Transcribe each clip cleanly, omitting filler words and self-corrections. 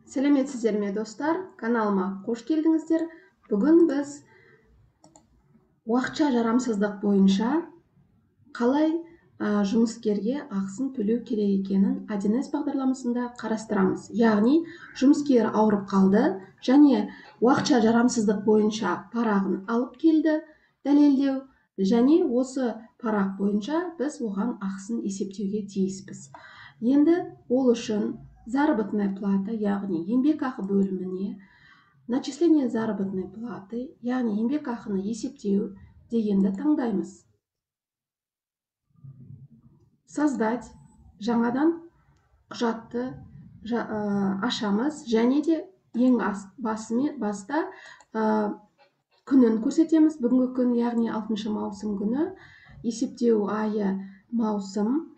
Сәлеметсіздер ме достар, каналыма қош келдіңіздер. Бүгін біз уақытша жарамсыздық бойынша қалай жұмыскерге ақысын төлеу керек екенін 1С бағдарламасында қарастырамыз. Яғни, жұмыскер ауырып қалды және уақытша жарамсыздық бойынша парағын алып келді, дәлелдеу, және осы парақ бойынша біз оған ақысын есептеуге тиіспіз. Енді ол үшін заработная плата, яғни еңбекақы бөліміне начисление заработной платы, яғни еңбекақыны есептеу дегенді таңдаймыз. Создать, жаңадан құжатты ашамыз және де ең баста күнін көрсетеміз. Бүгінгі күн, яғни 6 маусым күні, есептеу айы маусым.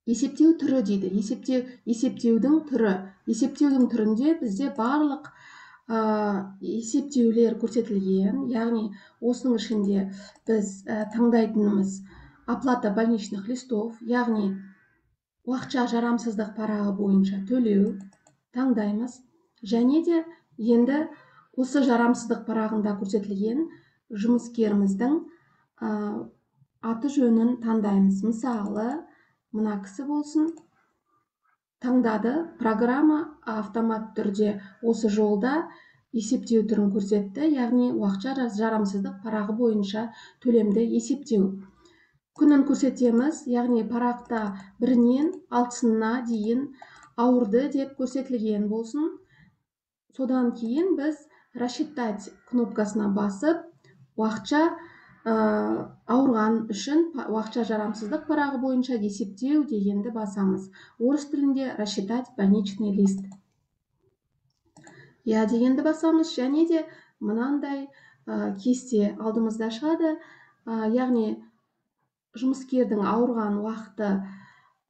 Есептеу түрі дейді. Есептеудің түрі. Есептеудің түрінде бізде барлық есептеулер көрсетілген. Яғни, осының ішінде біз таңдайтынымыз оплата больничных листов, яғни уақытша жарамсыздық парағы бойынша төлеу таңдаймыз. Және де енді осы жарамсыздық парағында көрсетілген жұмыскеріміздің аты жөнін таңдаймыз. Мысалы, мына кісі болсын, таңдады. Программа автомат түрде осы жолда есептеу түрін көрсетті, яғни уақытша жарамсыздық парағы бойынша төлемді есептеу. Күнін көрсетеміз, яғни парақта 1-нен 6-сына дейін ауырды деп көрсетілген болсын. Содан кейін біз рассчитать кнопкасына басып, уақытша ауырған үшін уақытша жарамсыздық парағы бойынша есептеу дегенді басамыз. Орыс тілінде рассчитать больничный лист. Дегенді басамыз, және де мынандай кесте алдымызда шығады. Яғни, жұмыскердің ауырған уақыты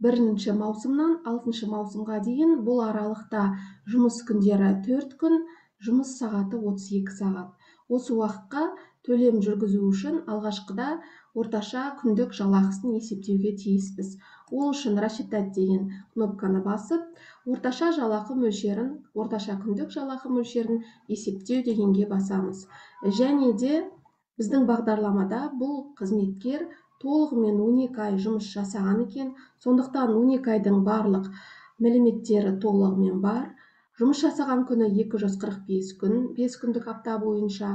1 маусымнан 6 маусымға дейін, бұл аралықта жұмыс күндері 4 күн, жұмыс сағаты 32 сағат. Осы уақытқа төлем жүргізу үшін алғашқыда орташа күндік жалақысын есептеуге тиіспіз. Ол үшін рассчитать деген кнопканы басып, орташа жалақы мөлшерін, орташа күндік жалақы мөлшерін есептеу дегенге басамыз. Және де біздің бағдарламада бұл қызметкер толығымен 12 ай жұмыс жасаған екен. Сондықтан 12 айдың барлық мәліметтері толығымен бар. Жұмыс жасаған күні 245 күн, 5 күндік апта бойынша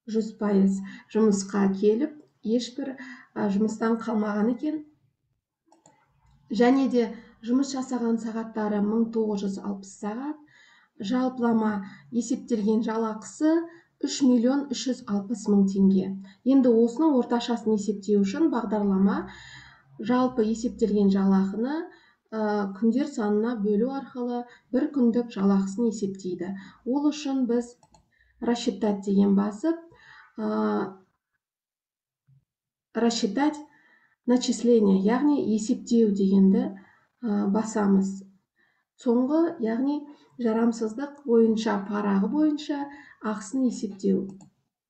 100% жұмысқа келіп, ешбір жұмыстан қалмаған екен. Және де жұмыс жасаған сағаттары 1960 сағат, жалпылама есептелген жалақысы 3.360.000 теңге. Енді осының орташасын есептеу үшін бағдарлама жалпы есептелген жалақыны күндер санына бөлу арқылы бір күндік жалақысын есептейді. Ол үшін біз рассчитать деген басып, рассчитать начисление, яғни есептеу дегенді басамыз. Соңғы, яғни жарамсыздық бойынша, парағы бойынша ақысын есептеу.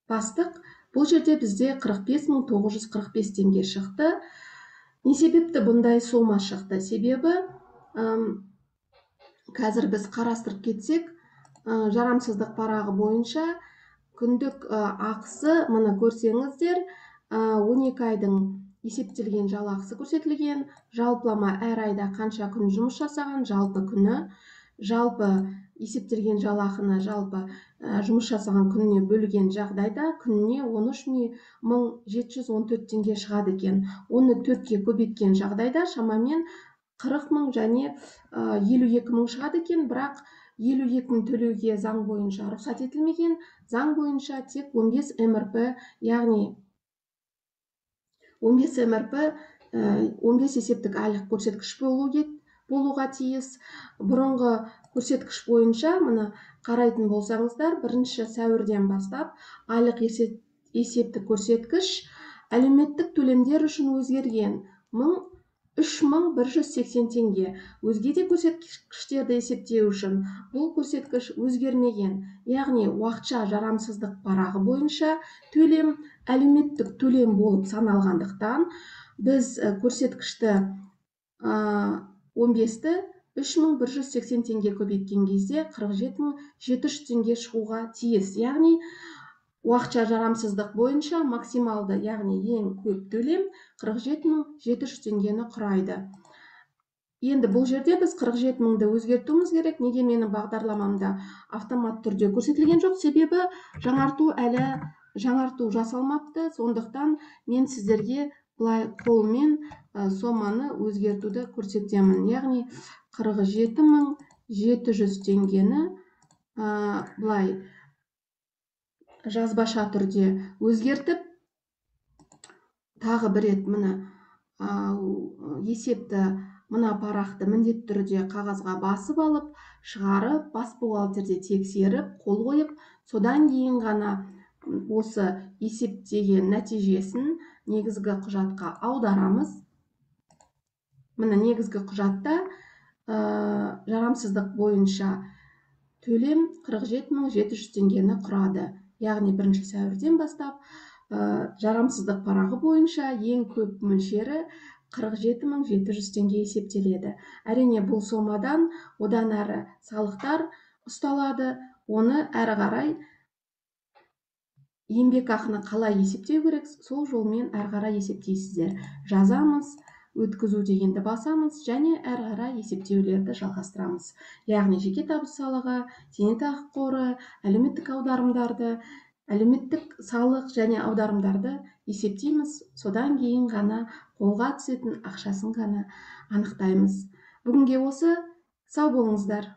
Бастық, бұл жерде бізде 45.945 теңге шықты. Не себепті бұндай сома шықты? Себебі, қазір біз қарастырып кетсек, жарамсыздық парағы бойынша күндік ақысы, мұны көрсеңіздер, 12 айдың есептелген жалақысы көрсетілген, жалпылама әр айда қанша күн жұмыс жасаған, жалпы күні, жалпы есептелген жалақыны жалпы жұмыс жасаған күніне бөлген жағдайда күніне 13.714 теңге шығады екен. Оны 4-ке көбейткен жағдайда шамамен 40.000 және 52.000 шығады екен, бірақ 52.000 төлеуге заң бойынша рұқсат етілмеген. Заң бойынша тек 15 МРП, яғни 15 МРП 15 есептік айлық көрсеткіш болуға тиіс. Бұрынғы көрсеткіш бойынша, мұны қарайтын болсаңыздар, 1 сәуірден бастап айлық есептік көрсеткіш әлеуметтік төлемдер үшін өзгерген. 3.180 теңге. Өзге де көрсеткіштерді есептеу үшін бұл көрсеткіш өзгермеген. Яғни, уақытша жарамсыздық парағы бойынша төлем әлеуметтік төлем болып саналғандықтан, біз көрсеткішті 15-ті 3180 теңге көбейткен кезде 47.700 теңге шығуға тиіс. Яғни уақытша жарамсыздық бойынша максималды, яғни ең көп төлем 47.700 теңгені құрайды. Енді бұл жерде біз 47.000-ді өзгертуіміз керек. Неге менің бағдарламамда автомат түрде көрсетілген жоқ? Себебі жаңарту жасалмапты. Сондықтан мен сіздерге былай қолмен соманы өзгертуді көрсетемін. Яғни 47.700 теңгені былай жазбаша түрде өзгертіп, тағы бір рет мына есепті, мына парақты міндетті түрде қағазға басып алып, шығарып, бас бухгалтерде тексеріп, қол қойып, содан кейін ғана осы есептеген нәтижесін негізгі құжатқа аударамыз. Міне негізгі құжатта жарамсыздық бойынша төлем 47.700 теңгені құрады. Яғни 1 сәуірден бастап жарамсыздық парағы бойынша ең көп мөлшері 47.700 теңге есептеледі. Әрине, бұл сомадан одан әрі салықтар ұсталады. Оны әрі қарай еңбекақыны қалай есептеу керек, сол жолмен әрі қарай есептейсіздер. Жазамыз, өткізу дегенді басамыз және әрі қарай есептеулерді жалғастырамыз. Яғни жеке табыс салығы, зейнетақы қоры, әлеуметтік аударымдарды, әлеуметтік салық және аударымдарды есептейміз. Содан кейін ғана қолға түсетін ақшасын ғана анықтаймыз. Бүгінге осы. Сау болыңыздар.